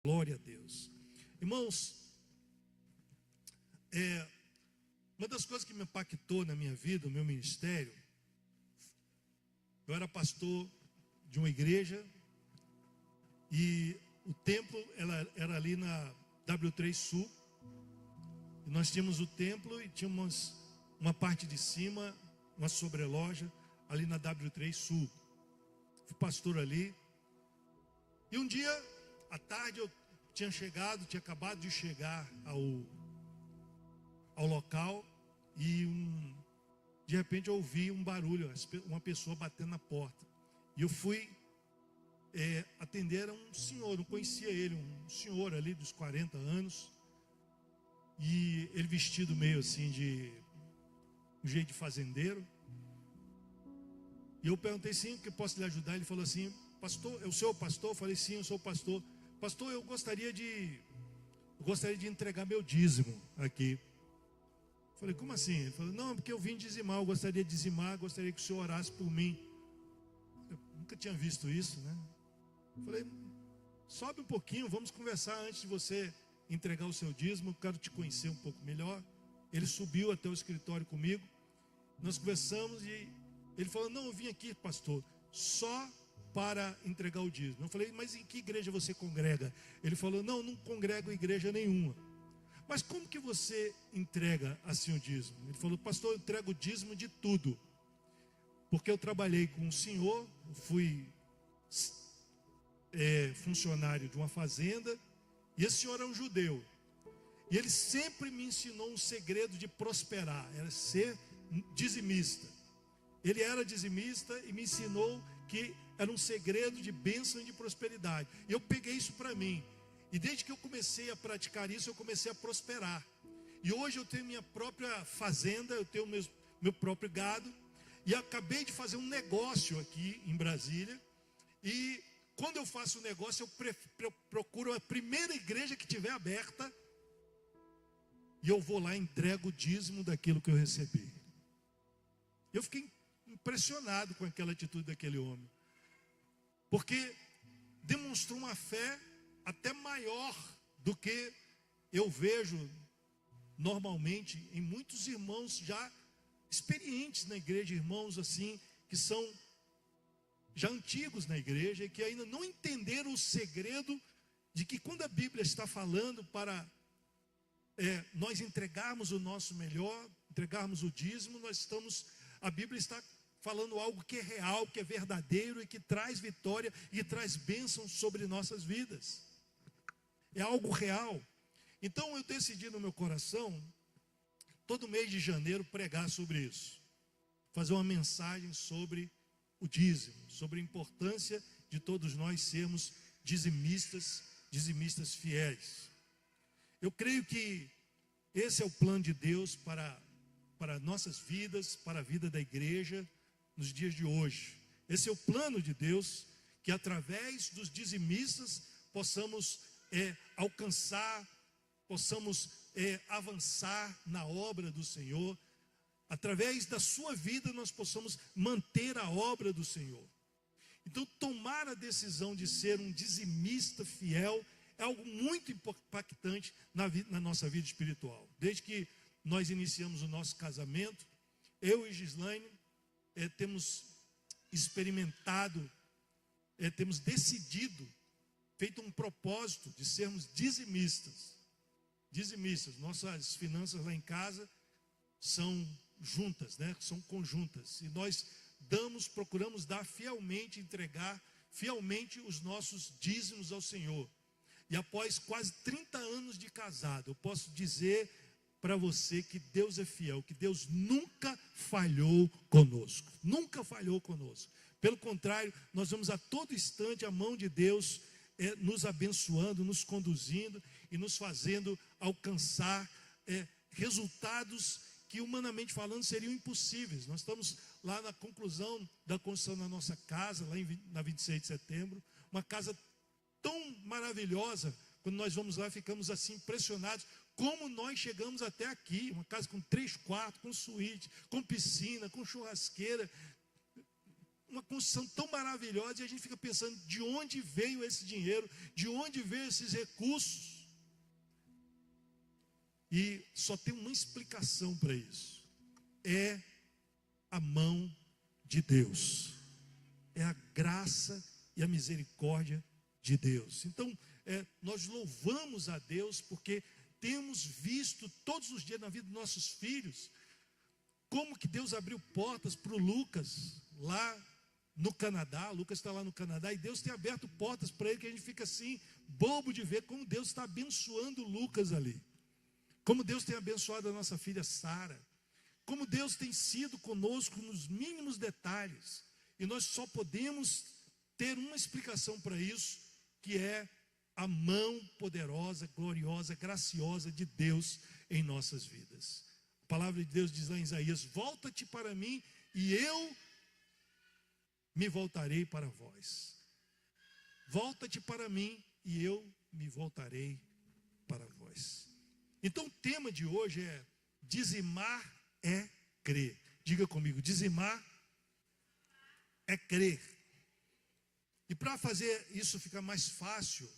Glória a Deus. Irmãos, uma das coisas que me impactou na minha vida, no meu ministério, eu era pastor de uma igreja e o templo era ali na W3 Sul. E nós tínhamos o templo e tínhamos uma parte de cima, uma sobreloja ali na W3 Sul. Fui pastor ali. E um dia, à tarde, eu tinha acabado de chegar ao local e de repente eu ouvi um barulho, uma pessoa batendo na porta. E eu fui atender a um senhor, não conhecia ele, um senhor ali dos 40 anos. E ele vestido meio assim de um jeito de fazendeiro. E eu perguntei, sim, o que posso lhe ajudar? Ele falou assim, pastor, é o senhor pastor? Eu falei, sim, eu sou o pastor. Pastor, eu gostaria de entregar meu dízimo aqui. Eu falei, como assim? Ele falou, não, porque eu vim dizimar, eu gostaria de dizimar, gostaria que o senhor orasse por mim. Eu nunca tinha visto isso, né? Eu falei, sobe um pouquinho, vamos conversar antes de você entregar o seu dízimo, eu quero te conhecer um pouco melhor. Ele subiu até o escritório comigo, nós conversamos e ele falou, não, eu vim aqui, pastor, só para entregar o dízimo. Eu falei, mas em que igreja você congrega? Ele falou, não congrego em igreja nenhuma. Mas como que você entrega assim o dízimo? Ele falou, pastor, eu entrego o dízimo de tudo. Porque eu trabalhei com um senhor, fui funcionário de uma fazenda, e esse senhor é um judeu. E ele sempre me ensinou um segredo de prosperar, era ser dizimista. Ele era dizimista e me ensinou que era um segredo de bênção e de prosperidade. E eu peguei isso para mim. E desde que eu comecei a praticar isso, eu comecei a prosperar. E hoje eu tenho minha própria fazenda, eu tenho meu próprio gado. E acabei de fazer um negócio aqui em Brasília. E quando eu faço um negócio, eu procuro a primeira igreja que tiver aberta. E eu vou lá e entrego o dízimo daquilo que eu recebi. Eu fiquei impressionado com aquela atitude daquele homem. Porque demonstrou uma fé até maior do que eu vejo normalmente em muitos irmãos já experientes na igreja, irmãos assim, que são já antigos na igreja e que ainda não entenderam o segredo de que quando a Bíblia está falando para nós entregarmos o nosso melhor, entregarmos o dízimo, a Bíblia está falando algo que é real, que é verdadeiro e que traz vitória e traz bênção sobre nossas vidas. É algo real. Então eu decidi no meu coração, todo mês de janeiro, pregar sobre isso. Fazer uma mensagem sobre o dízimo, sobre a importância de todos nós sermos dizimistas fiéis. Eu creio que esse é o plano de Deus para nossas vidas, para a vida da igreja nos dias de hoje. Esse é o plano de Deus, que através dos dizimistas possamos alcançar, possamos avançar na obra do Senhor. Através da sua vida nós possamos manter a obra do Senhor. Então tomar a decisão de ser um dizimista fiel é algo muito impactante na nossa vida espiritual. Desde que nós iniciamos o nosso casamento, eu e Gislaine temos experimentado, temos decidido, feito um propósito de sermos dizimistas. Nossas finanças lá em casa são juntas, né? São conjuntas. E nós procuramos dar fielmente, entregar fielmente os nossos dízimos ao Senhor. E após quase 30 anos de casado, eu posso dizer para você que Deus é fiel, que Deus nunca falhou conosco. Nunca falhou conosco. Pelo contrário, nós vemos a todo instante a mão de Deus nos abençoando, nos conduzindo e nos fazendo alcançar resultados que, humanamente falando, seriam impossíveis. Nós estamos lá na conclusão da construção da nossa casa, lá na 26 de setembro, uma casa tão maravilhosa. Quando nós vamos lá, ficamos assim impressionados como nós chegamos até aqui. Uma casa com 3 quartos, com suíte, com piscina, com churrasqueira. uma construção tão maravilhosa, e a gente fica pensando, de onde veio esse dinheiro, de onde veio esses recursos? E só tem uma explicação para isso: é a mão de Deus, é a graça e a misericórdia de Deus. Então, nós louvamos a Deus porque temos visto todos os dias na vida dos nossos filhos como que Deus abriu portas para o Lucas lá no Canadá. O Lucas está lá no Canadá e Deus tem aberto portas para ele, que a gente fica assim, bobo de ver como Deus está abençoando o Lucas ali, como Deus tem abençoado a nossa filha Sara, como Deus tem sido conosco nos mínimos detalhes. E nós só podemos ter uma explicação para isso, que é a mão poderosa, gloriosa, graciosa de Deus em nossas vidas. A palavra de Deus diz lá em Isaías: volta-te para mim e eu me voltarei para vós. Volta-te para mim e eu me voltarei para vós. Então o tema de hoje é: dizimar é crer. Diga comigo: dizimar é crer. E para fazer isso ficar mais fácil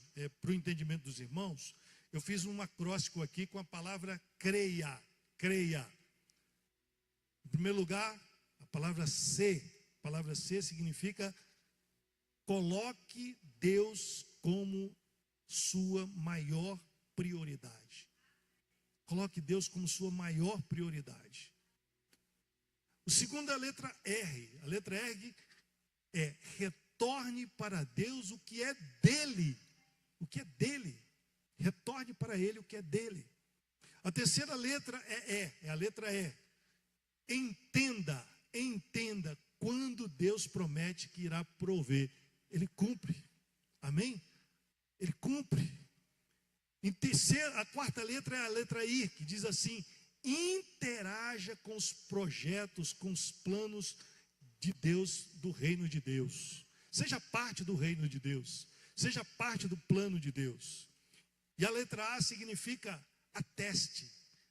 para o entendimento dos irmãos, eu fiz um acróstico aqui com a palavra creia. Creia. Em primeiro lugar, a palavra C. A palavra C significa coloque Deus como sua maior prioridade. Coloque Deus como sua maior prioridade. O segundo é a letra R. A letra R é retorne para Deus o que é dele. O que é dele. Retorne para ele o que é dele. A terceira letra é a letra E. Entenda quando Deus promete que irá prover, Ele cumpre. Amém? Ele cumpre. A quarta letra é a letra I, que diz assim: interaja com os projetos, com os planos de Deus, do reino de Deus. Seja parte do reino de Deus. Seja parte do plano de Deus. E a letra A significa ateste.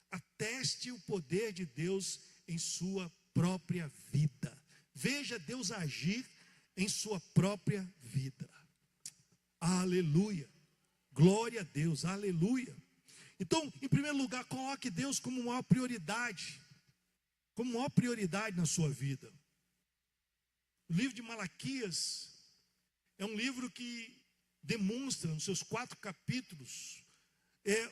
Ateste o poder de Deus em sua própria vida. Veja Deus agir em sua própria vida. Aleluia. Glória a Deus. Aleluia. Então, em primeiro lugar, coloque Deus como maior prioridade. Como maior prioridade na sua vida. O livro de Malaquias é um livro que demonstra, nos seus 4 capítulos,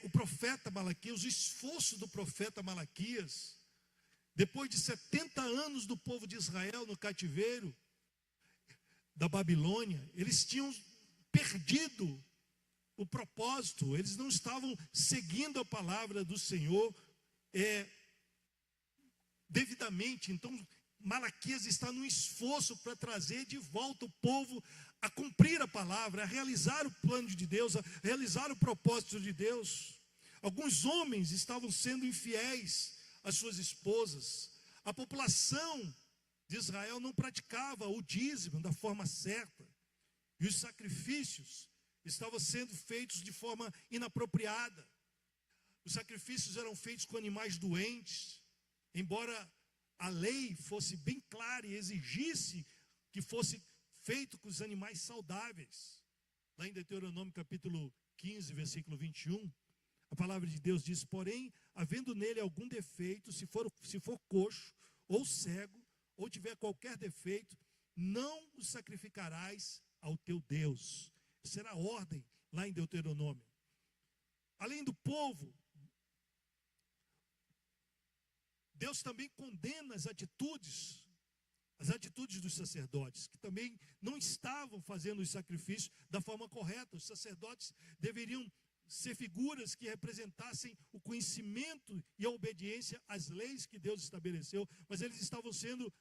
o profeta Malaquias, o esforço do profeta Malaquias, depois de 70 anos do povo de Israel no cativeiro da Babilônia, eles tinham perdido o propósito, eles não estavam seguindo a palavra do Senhor devidamente. Então Malaquias está num esforço para trazer de volta o povo a cumprir a palavra, a realizar o plano de Deus, a realizar o propósito de Deus. Alguns homens estavam sendo infiéis às suas esposas. A população de Israel não praticava o dízimo da forma certa. E os sacrifícios estavam sendo feitos de forma inapropriada. Os sacrifícios eram feitos com animais doentes, embora a lei fosse bem clara e exigisse que fosse feito com os animais saudáveis. Lá em Deuteronômio capítulo 15, versículo 21, a palavra de Deus diz: porém, havendo nele algum defeito, se for coxo, ou cego, ou tiver qualquer defeito, não o sacrificarás ao teu Deus. Será a ordem lá em Deuteronômio. Além do povo, Deus também condena as atitudes dos sacerdotes, que também não estavam fazendo os sacrifícios da forma correta. Os sacerdotes deveriam ser figuras que representassem o conhecimento e a obediência às leis que Deus estabeleceu, mas eles estavam sendo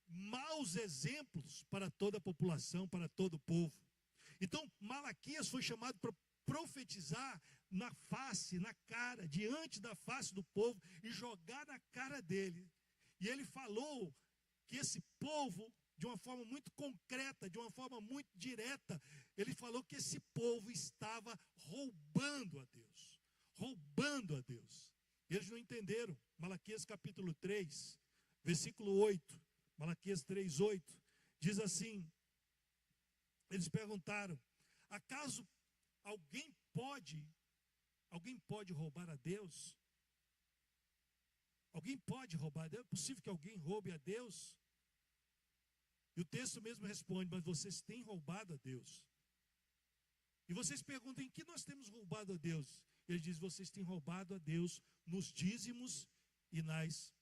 maus exemplos para toda a população, para todo o povo. Então Malaquias foi chamado para profetizar na face, na cara, diante da face do povo e jogar na cara dele. E ele falou que esse povo, de uma forma muito concreta, de uma forma muito direta, ele falou que esse povo estava roubando a Deus. Roubando a Deus. Eles não entenderam. Malaquias capítulo 3, versículo 8. Malaquias 3, 8. diz assim, eles perguntaram, acaso alguém pode roubar a Deus? Alguém pode roubar a Deus? É possível que alguém roube a Deus? E o texto mesmo responde, mas vocês têm roubado a Deus. E vocês perguntam, em que nós temos roubado a Deus? Ele diz, vocês têm roubado a Deus nos dízimos e nas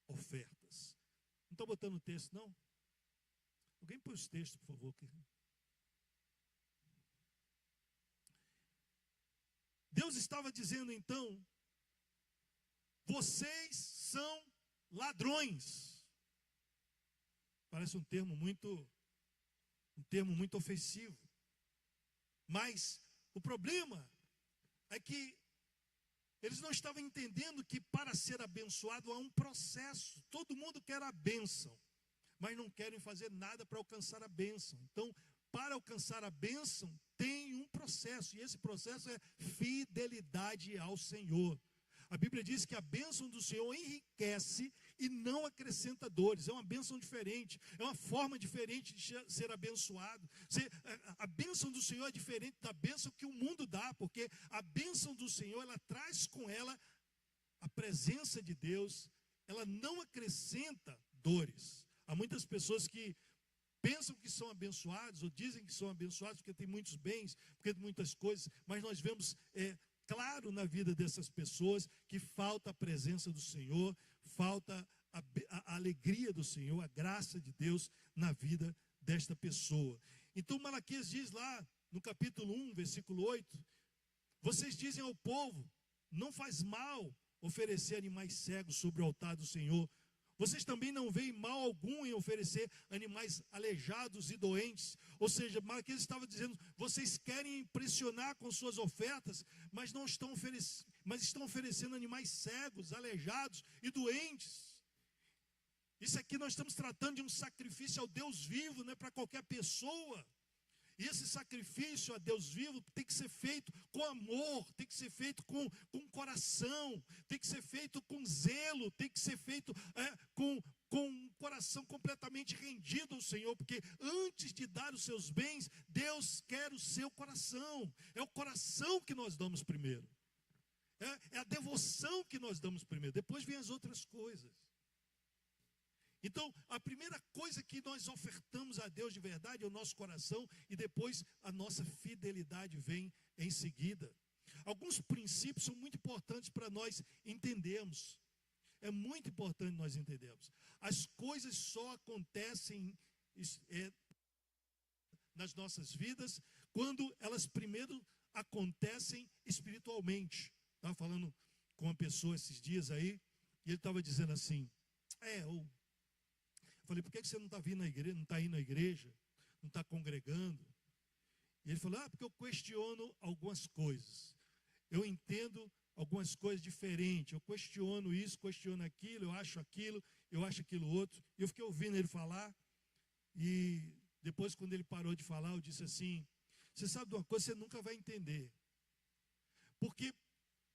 ofertas. Não estou botando o texto, não? Alguém põe os textos, por favor. Deus estava dizendo então, vocês são ladrões. Parece um termo muito ofensivo. Mas o problema é que eles não estavam entendendo que para ser abençoado há um processo. Todo mundo quer a bênção, mas não querem fazer nada para alcançar a bênção. Então, para alcançar a bênção, tem um processo, e esse processo é fidelidade ao Senhor. A Bíblia diz que a bênção do Senhor enriquece e não acrescenta dores. É uma bênção diferente, é uma forma diferente de ser abençoado. A bênção do Senhor é diferente da bênção que o mundo dá, porque a bênção do Senhor, ela traz com ela a presença de Deus, ela não acrescenta dores. Há muitas pessoas que pensam que são abençoados, ou dizem que são abençoados porque tem muitos bens, porque tem muitas coisas, mas nós vemos claro na vida dessas pessoas que falta a presença do Senhor, falta a alegria do Senhor, a graça de Deus na vida desta pessoa. Então Malaquias diz lá no capítulo 1, versículo 8, vocês dizem ao povo, não faz mal oferecer animais cegos sobre o altar do Senhor. Vocês também não veem mal algum em oferecer animais aleijados e doentes. Ou seja, Malaquias estava dizendo, vocês querem impressionar com suas ofertas, mas estão oferecendo animais cegos, aleijados e doentes. Isso aqui nós estamos tratando de um sacrifício ao Deus vivo, não é para qualquer pessoa. E esse sacrifício a Deus vivo tem que ser feito com amor, tem que ser feito com coração, tem que ser feito com zelo, tem que ser feito com um coração completamente rendido ao Senhor, porque antes de dar os seus bens, Deus quer o seu coração. É o coração que nós damos primeiro. É a devoção que nós damos primeiro, depois vem as outras coisas. Então, a primeira coisa que nós ofertamos a Deus de verdade é o nosso coração, e depois a nossa fidelidade vem em seguida. Alguns princípios são muito importantes para nós entendermos. É muito importante nós entendermos. As coisas só acontecem nas nossas vidas quando elas primeiro acontecem espiritualmente. Estava falando com uma pessoa esses dias aí, e ele estava dizendo assim, eu falei, por que você não está vindo na igreja, não está indo à igreja, não está congregando? E ele falou, porque eu questiono algumas coisas. Eu entendo algumas coisas diferentes. Eu questiono isso, questiono aquilo, eu acho aquilo outro. E eu fiquei ouvindo ele falar. E depois, quando ele parou de falar, eu disse assim, você sabe de uma coisa, você nunca vai entender. Porque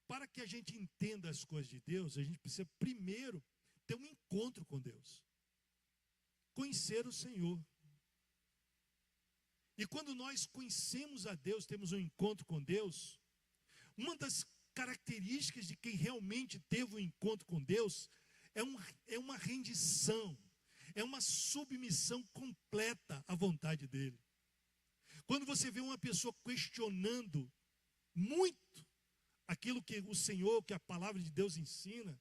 para que a gente entenda as coisas de Deus, a gente precisa primeiro ter um encontro com Deus. Conhecer o Senhor. E quando nós conhecemos a Deus, temos um encontro com Deus, uma das características de quem realmente teve um encontro com Deus é uma rendição, é uma submissão completa à vontade dele. Quando você vê uma pessoa questionando muito aquilo que o Senhor, que a palavra de Deus ensina,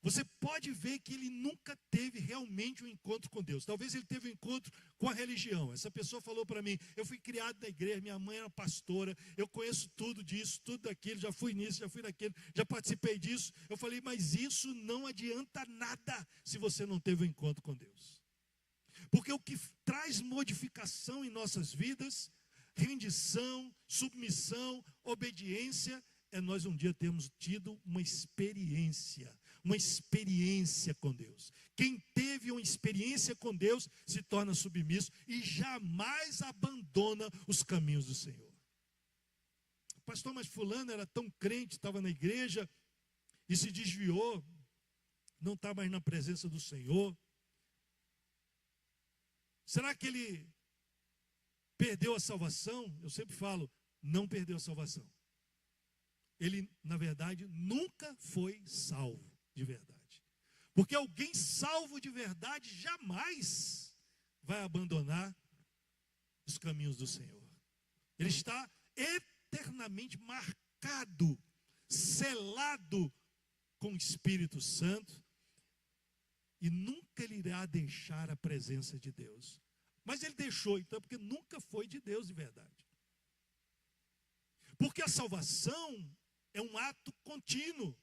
você pode ver que ele nunca teve realmente um encontro com Deus. Talvez ele teve um encontro com a religião. Essa pessoa falou para mim, eu fui criado na igreja, minha mãe era pastora, eu conheço tudo disso, tudo daquilo, já fui nisso, já fui naquilo, já participei disso. Eu falei, mas isso não adianta nada se você não teve um encontro com Deus. Porque o que traz modificação em nossas vidas, rendição, submissão, obediência, nós um dia temos tido uma experiência com Deus. Quem teve uma experiência com Deus se torna submisso e jamais abandona os caminhos do Senhor. Pastor, mas fulano era tão crente, estava na igreja e se desviou, não está mais na presença do Senhor. Será que ele perdeu a salvação? Eu sempre falo, não perdeu a salvação. Ele, na verdade, nunca foi salvo de verdade. Porque alguém salvo de verdade jamais vai abandonar os caminhos do Senhor. Ele está eternamente marcado, selado com o Espírito Santo, e nunca ele irá deixar a presença de Deus. Mas ele deixou, então, porque nunca foi de Deus de verdade. Porque a salvação é um ato contínuo.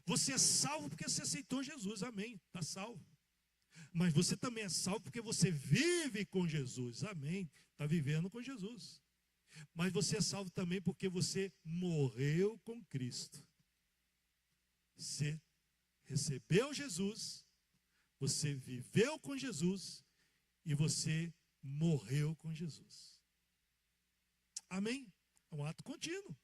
Você é salvo porque você aceitou Jesus, amém, está salvo. Mas você também é salvo porque você vive com Jesus, amém, está vivendo com Jesus. Mas você é salvo também porque você morreu com Cristo. Você recebeu Jesus, você viveu com Jesus e você morreu com Jesus. Amém? É um ato contínuo.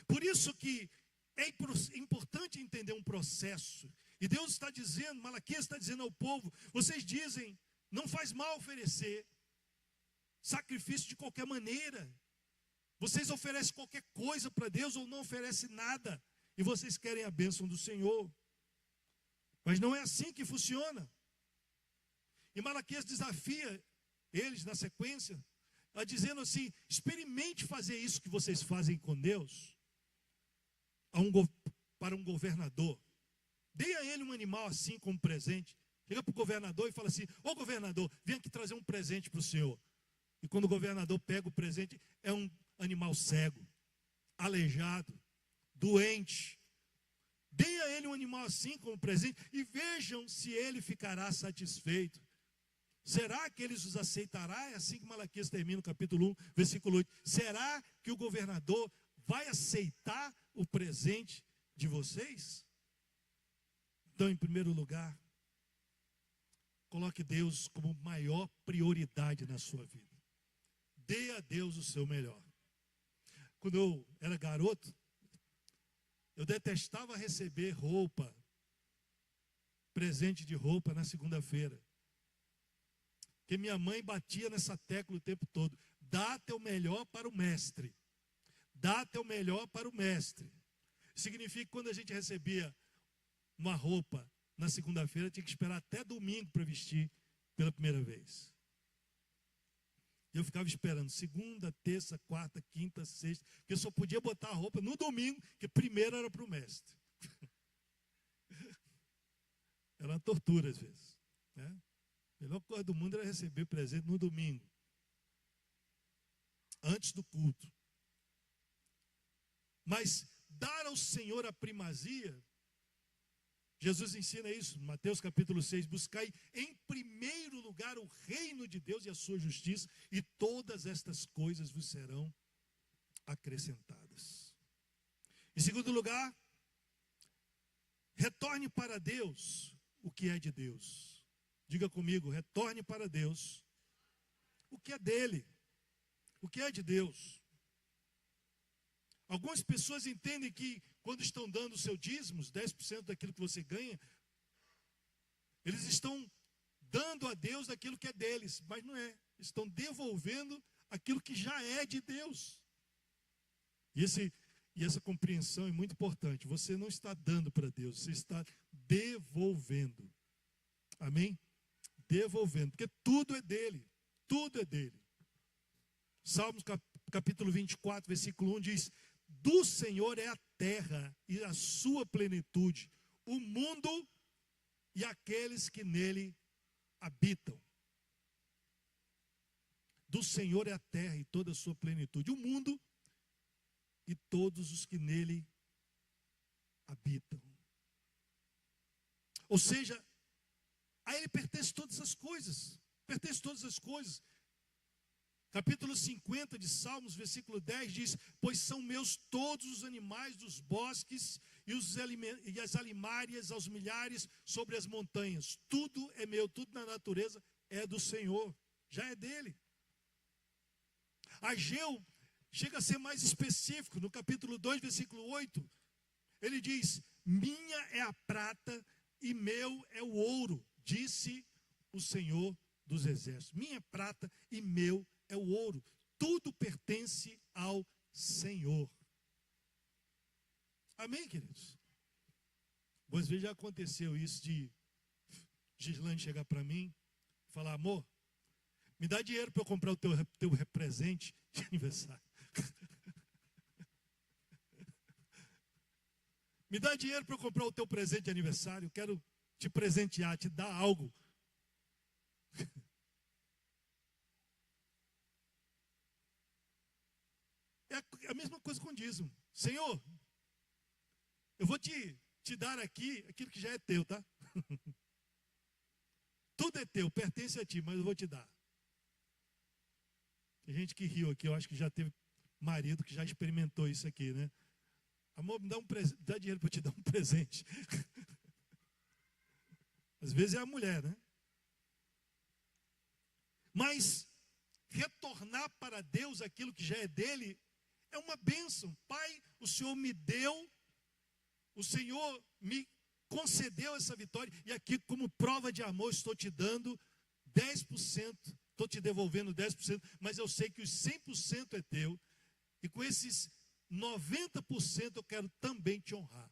Por isso que é importante entender um processo. E Deus está dizendo, Malaquias está dizendo ao povo, vocês dizem, não faz mal oferecer sacrifício de qualquer maneira. Vocês oferecem qualquer coisa para Deus ou não oferecem nada. E vocês querem a bênção do Senhor. Mas não é assim que funciona. E Malaquias desafia eles na sequência, dizendo assim, experimente fazer isso que vocês fazem com Deus, para um governador. Dê a ele um animal assim como presente. Chega para o governador e fala assim, ô governador, vem aqui trazer um presente para o senhor. E quando o governador pega o presente, é um animal cego, aleijado, doente. Dê a ele um animal assim como presente e vejam se ele ficará satisfeito. Será que ele os aceitará? É assim que Malaquias termina o capítulo 1, versículo 8. Será que o governador vai aceitar o presente de vocês? Então, em primeiro lugar, coloque Deus como maior prioridade na sua vida. Dê a Deus o seu melhor. Quando eu era garoto, eu detestava receber roupa, presente de roupa na segunda-feira. Porque minha mãe batia nessa tecla o tempo todo. Dá teu melhor para o mestre. Dá teu melhor para o mestre. Significa que quando a gente recebia uma roupa na segunda-feira, tinha que esperar até domingo para vestir pela primeira vez. E eu ficava esperando segunda, terça, quarta, quinta, sexta, porque eu só podia botar a roupa no domingo, que primeiro era para o mestre. Era uma tortura às vezes, né? A melhor coisa do mundo era receber presente no domingo, antes do culto. Mas dar ao Senhor a primazia, Jesus ensina isso, Mateus capítulo 6, buscai em primeiro lugar o reino de Deus e a sua justiça, e todas estas coisas vos serão acrescentadas. Em segundo lugar, retorne para Deus o que é de Deus. Diga comigo, retorne para Deus o que é dele, o que é de Deus. Algumas pessoas entendem que quando estão dando o seu dízimos, 10% daquilo que você ganha, eles estão dando a Deus aquilo que é deles, mas não é. Estão devolvendo aquilo que já é de Deus. E essa compreensão é muito importante. Você não está dando para Deus, você está devolvendo. Amém? Devolvendo, porque tudo é dele, tudo é dele. Salmos capítulo 24, versículo 1 diz: do Senhor é a terra e a sua plenitude, o mundo e aqueles que nele habitam. Do Senhor é a terra e toda a sua plenitude, o mundo e todos os que nele habitam. Ou seja, a ele pertence todas as coisas, pertence todas as coisas. Capítulo 50 de Salmos, versículo 10 diz: pois são meus todos os animais dos bosques e as alimárias aos milhares sobre as montanhas. Tudo é meu, tudo na natureza é do Senhor, já é dele. Ageu chega a ser mais específico, no capítulo 2, versículo 8, ele diz: minha é a prata e meu é o ouro, disse o Senhor dos Exércitos. Minha prata e meu é o ouro. Tudo pertence ao Senhor. Amém, queridos? Às vezes já aconteceu isso de Gislane chegar para mim e falar: amor, me dá dinheiro para eu comprar o teu presente de aniversário. Me dá dinheiro para eu comprar o teu presente de aniversário. Eu quero te presentear, te dar algo. É a mesma coisa com o dízimo. Senhor, eu vou te dar aqui aquilo que já é teu, tá? Tudo é teu, pertence a ti, mas eu vou te dar. Tem gente que riu aqui, eu acho que já teve marido que já experimentou isso aqui, né? Amor, me dá dá dinheiro para eu te dar um presente. Às vezes é a mulher, né? Mas retornar para Deus aquilo que já é dele é uma bênção. Pai, o Senhor me deu, o Senhor me concedeu essa vitória, e aqui como prova de amor estou te dando 10%, estou te devolvendo 10%, mas eu sei que os 100% é teu, e com esses 90% eu quero também te honrar.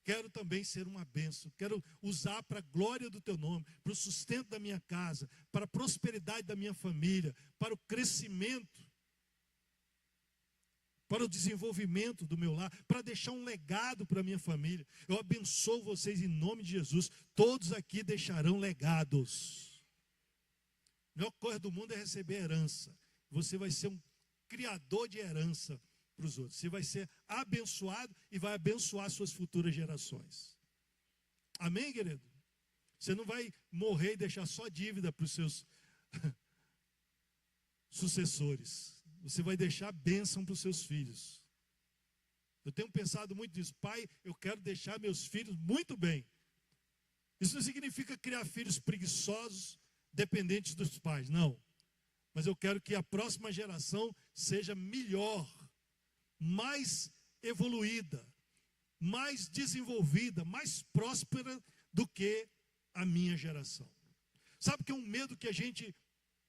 Quero também ser uma bênção, quero usar para a glória do teu nome, para o sustento da minha casa, para a prosperidade da minha família, para o crescimento, para o desenvolvimento do meu lar, para deixar um legado para a minha família. Eu abençoo vocês em nome de Jesus. Todos aqui deixarão legados. A melhor coisa do mundo é receber herança. Você vai ser um criador de herança para os outros. Você vai ser abençoado e vai abençoar suas futuras gerações. Amém, querido? Você não vai morrer e deixar só dívida para os seus sucessores. Você vai deixar bênção para os seus filhos. Eu tenho pensado muito nisso. Pai, eu quero deixar meus filhos muito bem. Isso não significa criar filhos preguiçosos, dependentes dos pais, não. Mas eu quero que a próxima geração seja melhor, mais evoluída, mais desenvolvida, mais próspera do que a minha geração. Sabe que é um medo que a gente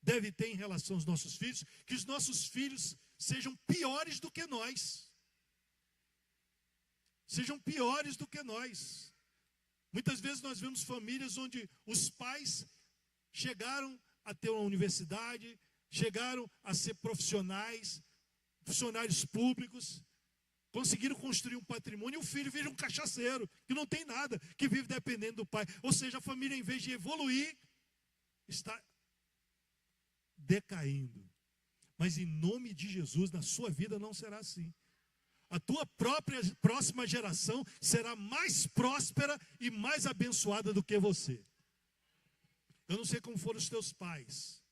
deve ter em relação aos nossos filhos? Que os nossos filhos sejam piores do que nós. Sejam piores do que nós. Muitas vezes nós vemos famílias onde os pais chegaram a ter uma universidade, chegaram a ser profissionais, funcionários públicos, conseguiram construir um patrimônio, e o filho vira um cachaceiro, que não tem nada, que vive dependendo do pai. Ou seja, a família, em vez de evoluir, está decaindo. Mas em nome de Jesus, na sua vida não será assim. A tua própria próxima geração será mais próspera e mais abençoada do que você. Eu não sei como foram os teus pais.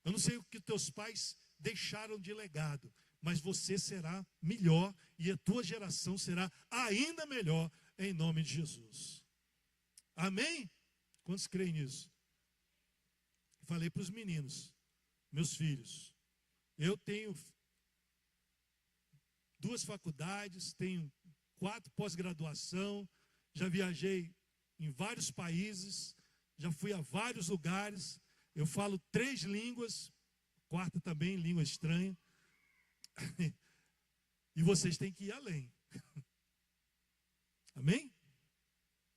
Eu não sei o que teus pais deixaram de legado. Mas você será melhor e a tua geração será ainda melhor em nome de Jesus. Amém? Quantos creem nisso? Falei para os meninos, meus filhos, eu tenho 2 faculdades, tenho 4 pós-graduação, já viajei em vários países, já fui a vários lugares, eu falo 3 línguas, 4ª também, língua estranha, e vocês têm que ir além. Amém?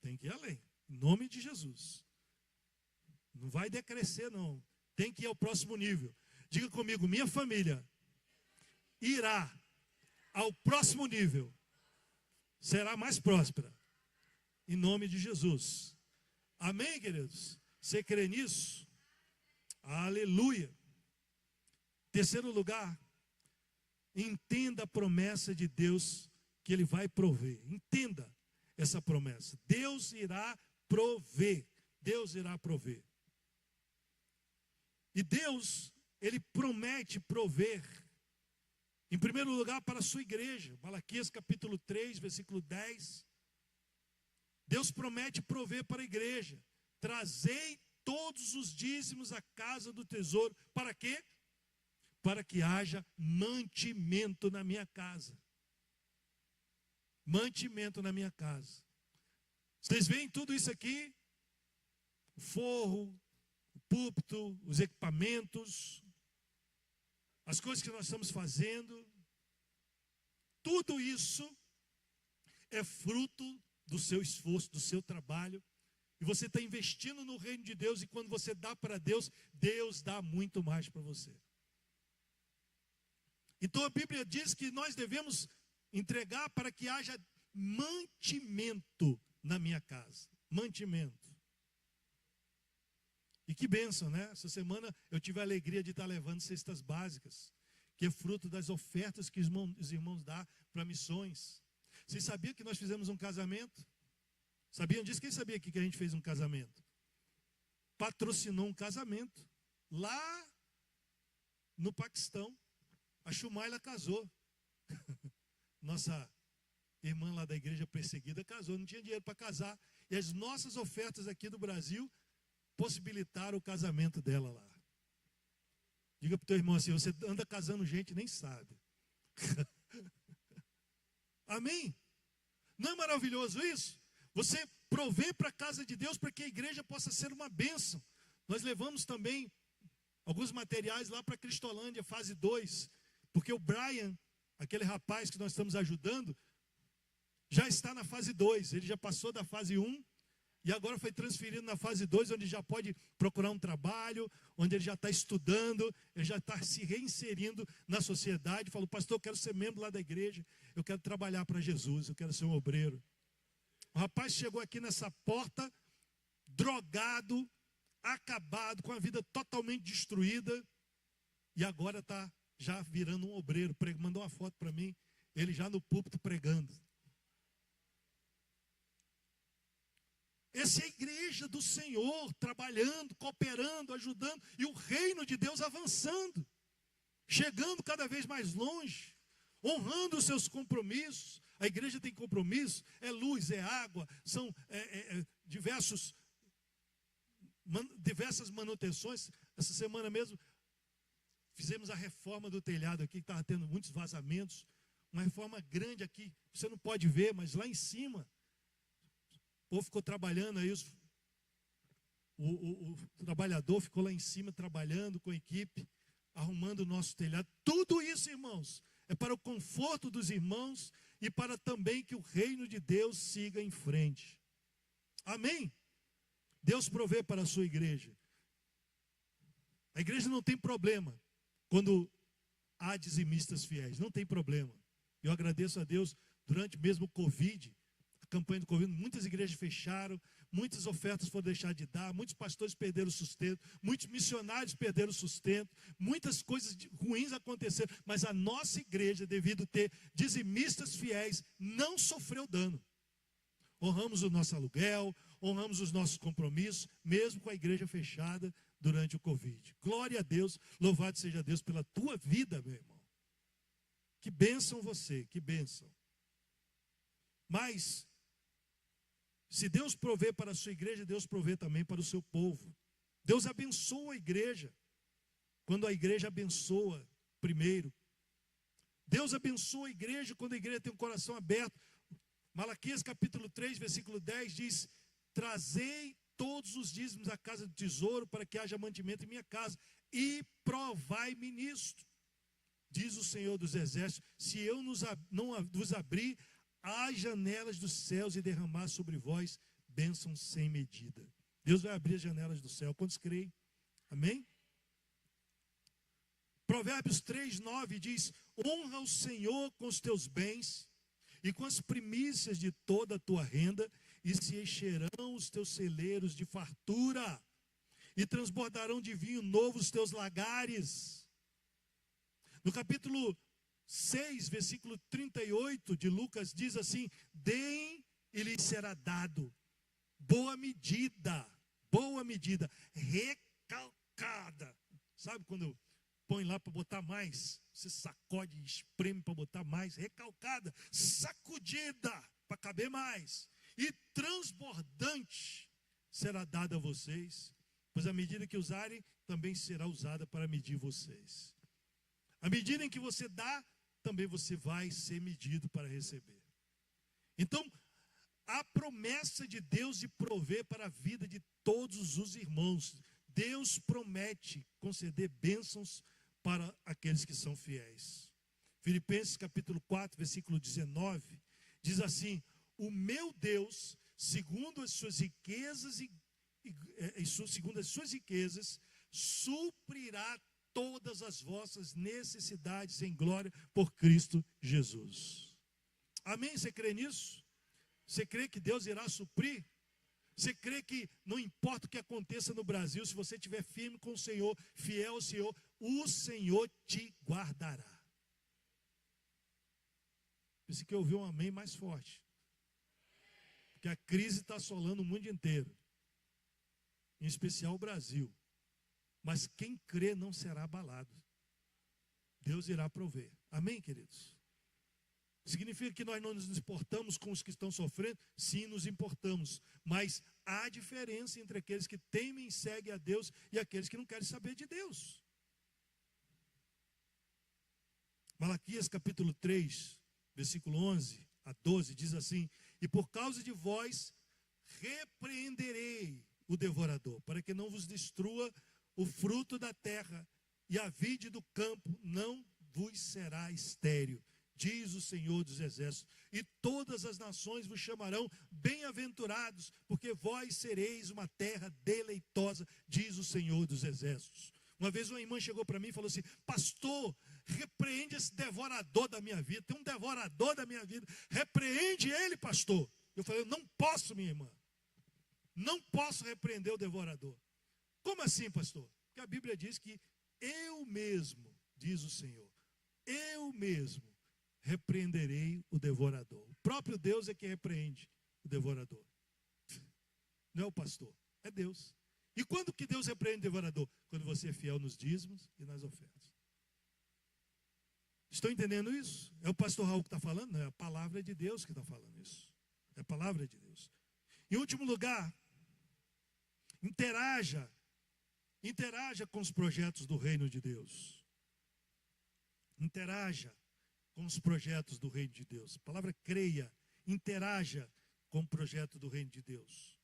Tem que ir além, em nome de Jesus. Não vai decrescer, não. Tem que ir ao próximo nível. Diga comigo, minha família irá ao próximo nível. Será mais próspera. Em nome de Jesus. Amém, queridos? Você crê nisso? Aleluia. Terceiro lugar, entenda a promessa de Deus que Ele vai prover. Entenda essa promessa. Deus irá prover. Deus irá prover. E Deus, Ele promete prover, em primeiro lugar, para a sua igreja. Malaquias capítulo 3, versículo 10. Deus promete prover para a igreja. Trazei todos os dízimos à casa do tesouro. Para quê? Para que haja mantimento na minha casa. Mantimento na minha casa. Vocês veem tudo isso aqui? o forro, o púlpito, os equipamentos, as coisas que nós estamos fazendo, tudo isso é fruto do seu esforço, do seu trabalho. E você está investindo no reino de Deus, e quando você dá para Deus, Deus dá muito mais para você. Então a Bíblia diz que nós devemos entregar para que haja mantimento na minha casa. Mantimento. E que bênção, né? Essa semana eu tive a alegria de estar levando cestas básicas, que é fruto das ofertas que os irmãos dão para missões. Vocês sabiam que nós fizemos um casamento? Sabiam disso? Quem sabia aqui que a gente fez um casamento? Patrocinou um casamento lá no Paquistão. A Shumaila casou. Nossa irmã lá da igreja perseguida casou, não tinha dinheiro para casar. E as nossas ofertas aqui do Brasil possibilitaram o casamento dela lá. Diga para o teu irmão assim: você anda casando gente e nem sabe. Amém? Não é maravilhoso isso? Você provê para a casa de Deus para que a igreja possa ser uma bênção. Nós levamos também alguns materiais lá para Cristolândia, fase 2. Porque o Brian, aquele rapaz que nós estamos ajudando, já está na fase 2. Ele já passou da fase 1 e agora foi transferido na fase 2, onde já pode procurar um trabalho, onde ele já está estudando, ele já está se reinserindo na sociedade. Falou: pastor, eu quero ser membro lá da igreja, eu quero trabalhar para Jesus, eu quero ser um obreiro. O rapaz chegou aqui nessa porta, drogado, acabado, com a vida totalmente destruída, e agora está já virando um obreiro. Mandou uma foto para mim, ele já no púlpito pregando. Essa é a igreja do Senhor, trabalhando, cooperando, ajudando, e o reino de Deus avançando, chegando cada vez mais longe, honrando os seus compromissos. A igreja tem compromisso, é luz, é água, são diversas manutenções. Essa semana mesmo fizemos a reforma do telhado aqui, que estava tendo muitos vazamentos. Uma reforma grande aqui, você não pode ver, mas lá em cima, o povo ficou trabalhando aí, o trabalhador ficou lá em cima trabalhando com a equipe, arrumando o nosso telhado. Tudo isso, irmãos, é para o conforto dos irmãos e para também que o reino de Deus siga em frente. Amém? Deus provê para a sua igreja. A igreja não tem problema quando há dizimistas fiéis, não tem problema. Eu agradeço a Deus, durante mesmo o Covid, a campanha do Covid, muitas igrejas fecharam, muitas ofertas foram deixar de dar, muitos pastores perderam o sustento, muitos missionários perderam o sustento, muitas coisas ruins aconteceram, mas a nossa igreja, devido a ter dizimistas fiéis, não sofreu dano. Honramos o nosso aluguel, honramos os nossos compromissos, mesmo com a igreja fechada durante o Covid. Glória a Deus, louvado seja Deus pela tua vida, meu irmão. Que bênção você, que bênção. Mas, se Deus provê para a sua igreja, Deus provê também para o seu povo. Deus abençoa a igreja, quando a igreja abençoa primeiro. Deus abençoa a igreja quando a igreja tem um coração aberto. Malaquias capítulo 3, versículo 10 diz: trazei todos os dízimos à casa do tesouro, para que haja mantimento em minha casa, e provai-me nisto, diz o Senhor dos Exércitos, se eu não vos abrir as janelas dos céus e derramar sobre vós bênçãos sem medida. Deus vai abrir as janelas do céu. Quantos creem? Amém? Provérbios 3, 9 diz: honra o Senhor com os teus bens e com as primícias de toda a tua renda, e se encherão os teus celeiros de fartura, e transbordarão de vinho novo os teus lagares. No capítulo 6, versículo 38 de Lucas, diz assim: deem e lhes será dado, boa medida, recalcada. Sabe quando põe lá para botar mais, você sacode e espreme para botar mais, recalcada, sacudida para caber mais, e transbordante será dada a vocês, pois a medida que usarem também será usada para medir vocês. À medida em que você dá, também você vai ser medido para receber. Então, a promessa de Deus de prover para a vida de todos os irmãos. Deus promete conceder bênçãos para aqueles que são fiéis. Filipenses capítulo 4, versículo 19, diz assim: o meu Deus, segundo as suas riquezas, suprirá todas as vossas necessidades em glória por Cristo Jesus. Amém? Você crê nisso? Você crê que Deus irá suprir? Você crê que não importa o que aconteça no Brasil, se você estiver firme com o Senhor, fiel ao Senhor, o Senhor te guardará? Preciso que eu ouvi um amém mais forte. Porque a crise está assolando o mundo inteiro, em especial o Brasil. Mas quem crê não será abalado. Deus irá prover. Amém, queridos? Significa que nós não nos importamos com os que estão sofrendo? Sim, nos importamos. Mas há diferença entre aqueles que temem e seguem a Deus e aqueles que não querem saber de Deus. Malaquias capítulo 3, versículo 11 a 12, diz assim: e por causa de vós repreenderei o devorador, para que não vos destrua o fruto da terra, e a vide do campo não vos será estéril, diz o Senhor dos Exércitos. E todas as nações vos chamarão bem-aventurados, porque vós sereis uma terra deleitosa, diz o Senhor dos Exércitos. Uma vez uma irmã chegou para mim e falou assim: pastor, repreende esse devorador da minha vida. Tem um devorador da minha vida, repreende ele, pastor. Eu falei: eu não posso, minha irmã, não posso repreender o devorador. Como assim, pastor? Porque a Bíblia diz que eu mesmo, diz o Senhor, eu mesmo repreenderei o devorador. O próprio Deus é que repreende o devorador. Não é o pastor, é Deus. E quando que Deus repreende o devorador? Quando você é fiel nos dízimos e nas ofertas. Estão entendendo isso? É o pastor Raul que está falando? Não, é a palavra de Deus que está falando isso. É a palavra de Deus. Em último lugar, interaja com os projetos do reino de Deus. Interaja com os projetos do reino de Deus. A palavra creia, interaja com o projeto do reino de Deus.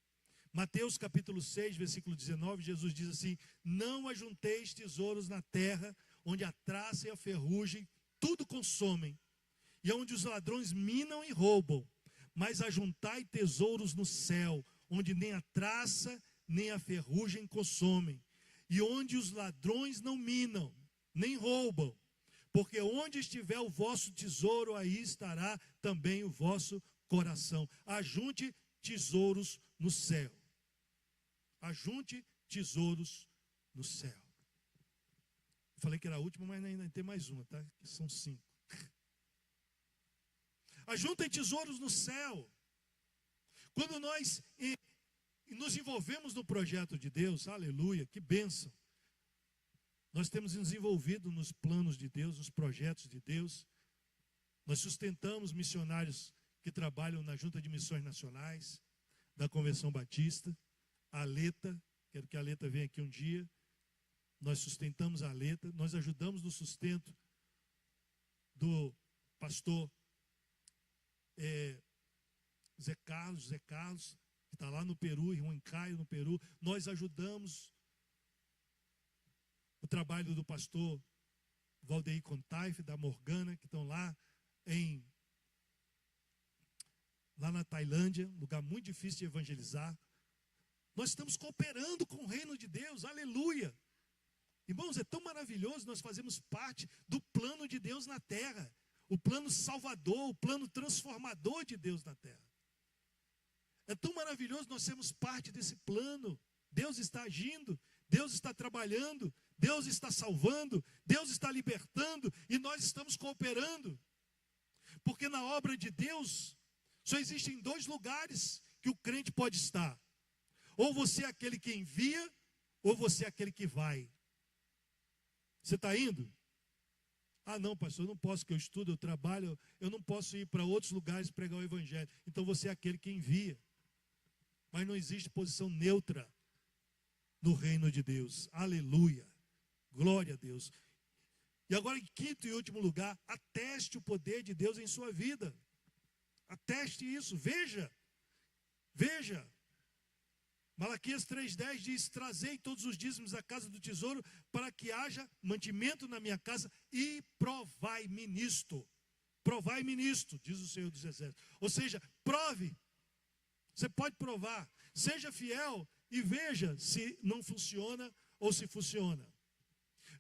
Mateus capítulo 6, versículo 19, Jesus diz assim: não ajunteis tesouros na terra, onde a traça e a ferrugem tudo consomem, e onde os ladrões minam e roubam, mas ajuntai tesouros no céu, onde nem a traça nem a ferrugem consomem, e onde os ladrões não minam, nem roubam, porque onde estiver o vosso tesouro, aí estará também o vosso coração. Ajunte tesouros no céu. Ajunte tesouros no céu. Eu falei que era a última, mas ainda tem mais uma, tá? São 5. Ajuntem tesouros no céu. Quando nós nos envolvemos no projeto de Deus, aleluia, que bênção. Nós temos nos envolvido nos planos de Deus, nos projetos de Deus. Nós sustentamos missionários que trabalham na Junta de Missões Nacionais, da Convenção Batista, a Aleta, quero que a Aleta venha aqui um dia. Nós sustentamos a Aleta, nós ajudamos no sustento do pastor Zé Carlos, que está lá no Peru, em Huancayo, no Peru. Nós ajudamos o trabalho do pastor Valdeir Contaif, da Morgana, que estão lá na Tailândia, lugar muito difícil de evangelizar. Nós estamos cooperando com o reino de Deus, aleluia. Irmãos, é tão maravilhoso, nós fazemos parte do plano de Deus na terra. O plano salvador, o plano transformador de Deus na terra. É tão maravilhoso nós sermos parte desse plano. Deus está agindo, Deus está trabalhando, Deus está salvando, Deus está libertando e nós estamos cooperando. Porque na obra de Deus só existem 2 lugares que o crente pode estar. Ou você é aquele que envia, ou você é aquele que vai. Você está indo? Ah, não, pastor, eu não posso, porque eu estudo, eu trabalho, eu não posso ir para outros lugares pregar o evangelho. Então você é aquele que envia. Mas não existe posição neutra no reino de Deus. Aleluia. Glória a Deus. E agora, em quinto e último lugar, ateste o poder de Deus em sua vida. Ateste isso, veja Veja, Malaquias 3,10 diz: trazei todos os dízimos à casa do tesouro, para que haja mantimento na minha casa, e provai-me nisto. Provai-me nisto, diz o Senhor dos Exércitos. Ou seja, prove. Você pode provar. Seja fiel e veja se não funciona ou se funciona.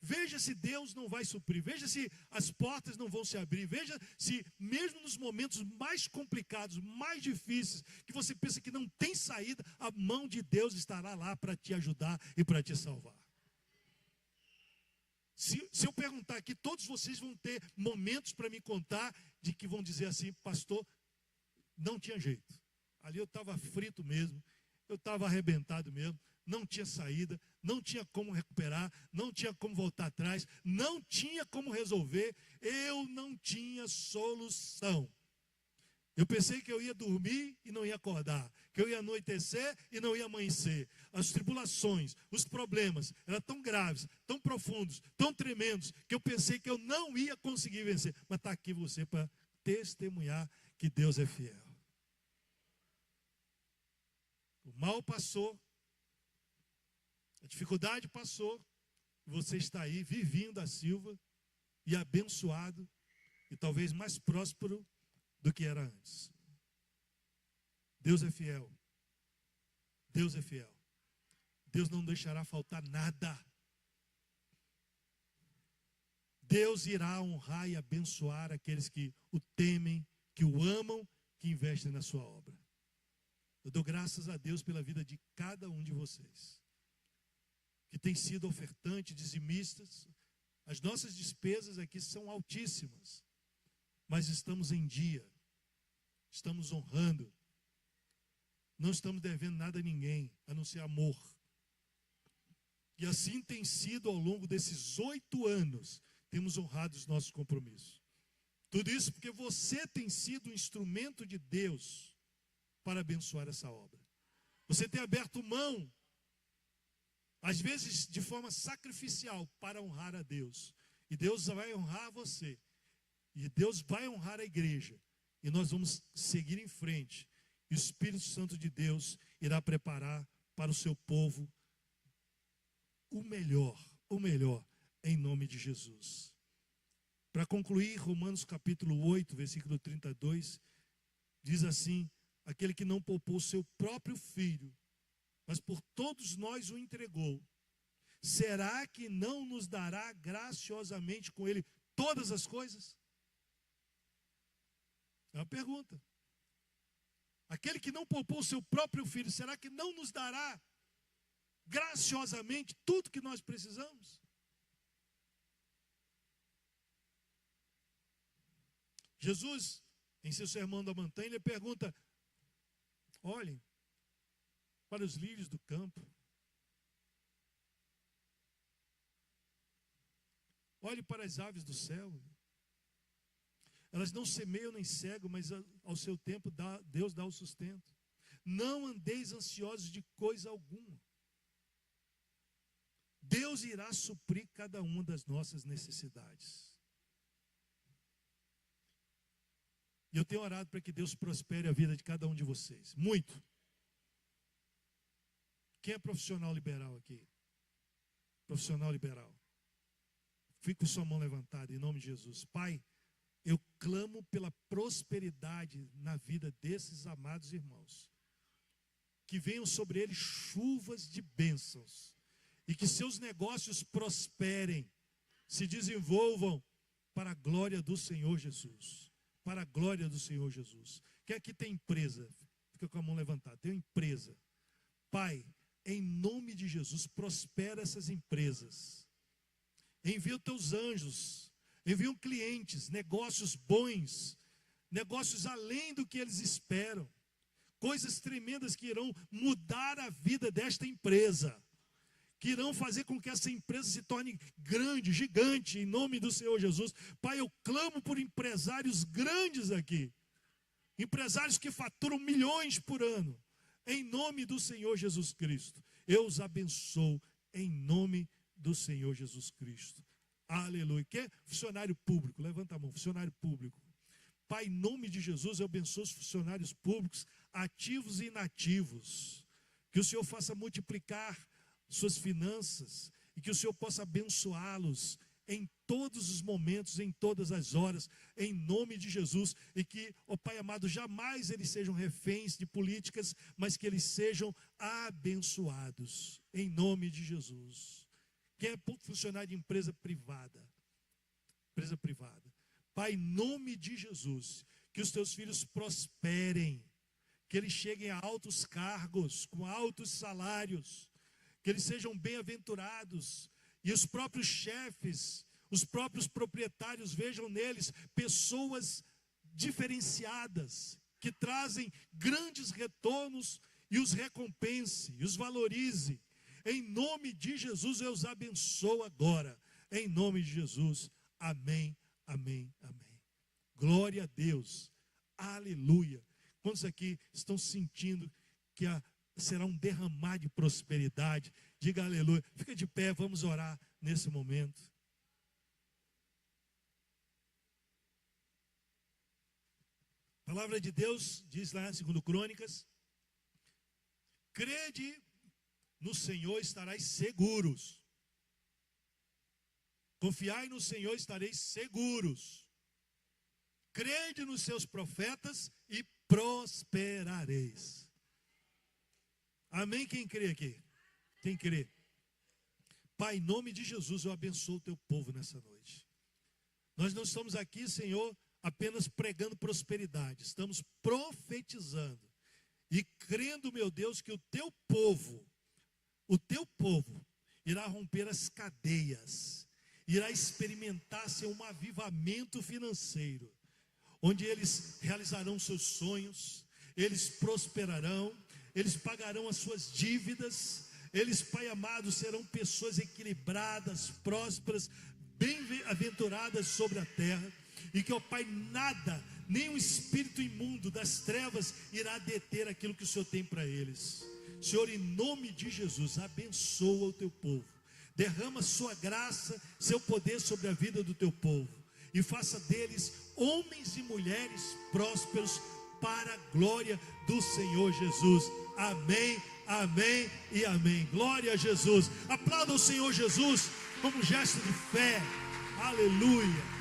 Veja se Deus não vai suprir. Veja se as portas não vão se abrir. Veja se mesmo nos momentos mais complicados, mais difíceis, que você pensa que não tem saída, a mão de Deus estará lá para te ajudar e para te salvar. Se eu perguntar aqui, todos vocês vão ter momentos para me contar de que vão dizer assim: pastor, não tinha jeito. Ali eu estava frito mesmo, eu estava arrebentado mesmo, não tinha saída, não tinha como recuperar, não tinha como voltar atrás, não tinha como resolver, eu não tinha solução. Eu pensei que eu ia dormir e não ia acordar, que eu ia anoitecer e não ia amanhecer. As tribulações, os problemas eram tão graves, tão profundos, tão tremendos, que eu pensei que eu não ia conseguir vencer. Mas está aqui você para testemunhar que Deus é fiel. O mal passou, a dificuldade passou, e você está aí vivinho da Silva e abençoado e talvez mais próspero do que era antes. Deus é fiel. Deus é fiel. Deus não deixará faltar nada. Deus irá honrar e abençoar aqueles que o temem, que o amam, que investem na sua obra. Eu dou graças a Deus pela vida de cada um de vocês, que tem sido ofertante, dizimistas. As nossas despesas aqui são altíssimas, mas estamos em dia, estamos honrando, não estamos devendo nada a ninguém, a não ser amor. E assim tem sido ao longo desses 8 anos, temos honrado os nossos compromissos. Tudo isso porque você tem sido um instrumento de Deus para abençoar essa obra. Você tem aberto mão, às vezes de forma sacrificial, para honrar a Deus. E Deus vai honrar você. E Deus vai honrar a igreja. E nós vamos seguir em frente. E o Espírito Santo de Deus irá preparar para o seu povo o melhor, em nome de Jesus. Para concluir, Romanos capítulo 8, versículo 32, diz assim: aquele que não poupou seu próprio filho, mas por todos nós o entregou, será que não nos dará graciosamente com ele todas as coisas? É uma pergunta. Aquele que não poupou seu próprio filho, será que não nos dará graciosamente tudo que nós precisamos? Jesus, em seu sermão da montanha, ele pergunta: olhem para os lírios do campo. Olhe para as aves do céu. Elas não semeiam nem cegam, mas ao seu tempo Deus dá o sustento. Não andeis ansiosos de coisa alguma. Deus irá suprir cada uma das nossas necessidades. E eu tenho orado para que Deus prospere a vida de cada um de vocês. Muito. Quem é profissional liberal aqui? Profissional liberal. Fique com sua mão levantada em nome de Jesus. Pai, eu clamo pela prosperidade na vida desses amados irmãos. Que venham sobre eles chuvas de bênçãos. E que seus negócios prosperem, se desenvolvam para a glória do Senhor Jesus. Para a glória do Senhor Jesus. Quem aqui tem empresa? Fica com a mão levantada. Tem uma empresa. Pai, em nome de Jesus, prospera essas empresas. Envia os teus anjos. Enviam clientes, negócios bons. Negócios além do que eles esperam. Coisas tremendas que irão mudar a vida desta empresa. Que irão fazer com que essa empresa se torne grande, gigante, em nome do Senhor Jesus. Pai, eu clamo por empresários grandes aqui. Empresários que faturam milhões por ano. Em nome do Senhor Jesus Cristo. Eu os abençoo em nome do Senhor Jesus Cristo. Aleluia. Quem é funcionário público? Levanta a mão. Funcionário público. Pai, em nome de Jesus, eu abençoo os funcionários públicos, ativos e inativos. Que o Senhor faça multiplicar suas finanças e que o Senhor possa abençoá-los em todos os momentos, em todas as horas, em nome de Jesus. E que, ó Pai amado, jamais eles sejam reféns de políticas, mas que eles sejam abençoados, em nome de Jesus. Quem é funcionário de empresa privada? Pai, em nome de Jesus, que os teus filhos prosperem, que eles cheguem a altos cargos, com altos salários, que eles sejam bem-aventurados, e os próprios chefes, os próprios proprietários vejam neles pessoas diferenciadas, que trazem grandes retornos e os recompense, e os valorize. Em nome de Jesus eu os abençoo agora, em nome de Jesus, amém, amém, amém. Glória a Deus, aleluia. Quantos aqui estão sentindo que será um derramar de prosperidade? Diga aleluia. Fica de pé, vamos orar nesse momento. A palavra de Deus diz lá, segundo Crônicas: crede no Senhor, estarais seguros. Confiai no Senhor, estareis seguros. Crede nos seus profetas e prosperareis. Amém? Quem crê aqui? Quem crê? Pai, em nome de Jesus, eu abençoo o teu povo nessa noite. Nós não estamos aqui, Senhor, apenas pregando prosperidade. Estamos profetizando e crendo, meu Deus, que o teu povo irá romper as cadeias, irá experimentar, Senhor, um avivamento financeiro, onde eles realizarão seus sonhos, eles prosperarão, eles pagarão as suas dívidas, eles, Pai amado, serão pessoas equilibradas, prósperas, bem-aventuradas sobre a terra, e que, ó Pai, nada, nem um espírito imundo das trevas irá deter aquilo que o Senhor tem para eles. Senhor, em nome de Jesus, abençoa o teu povo, derrama sua graça, seu poder sobre a vida do teu povo, e faça deles homens e mulheres prósperos para a glória do Senhor Jesus. Amém, amém e amém. Glória a Jesus. Aplauda o Senhor Jesus como gesto de fé. Aleluia.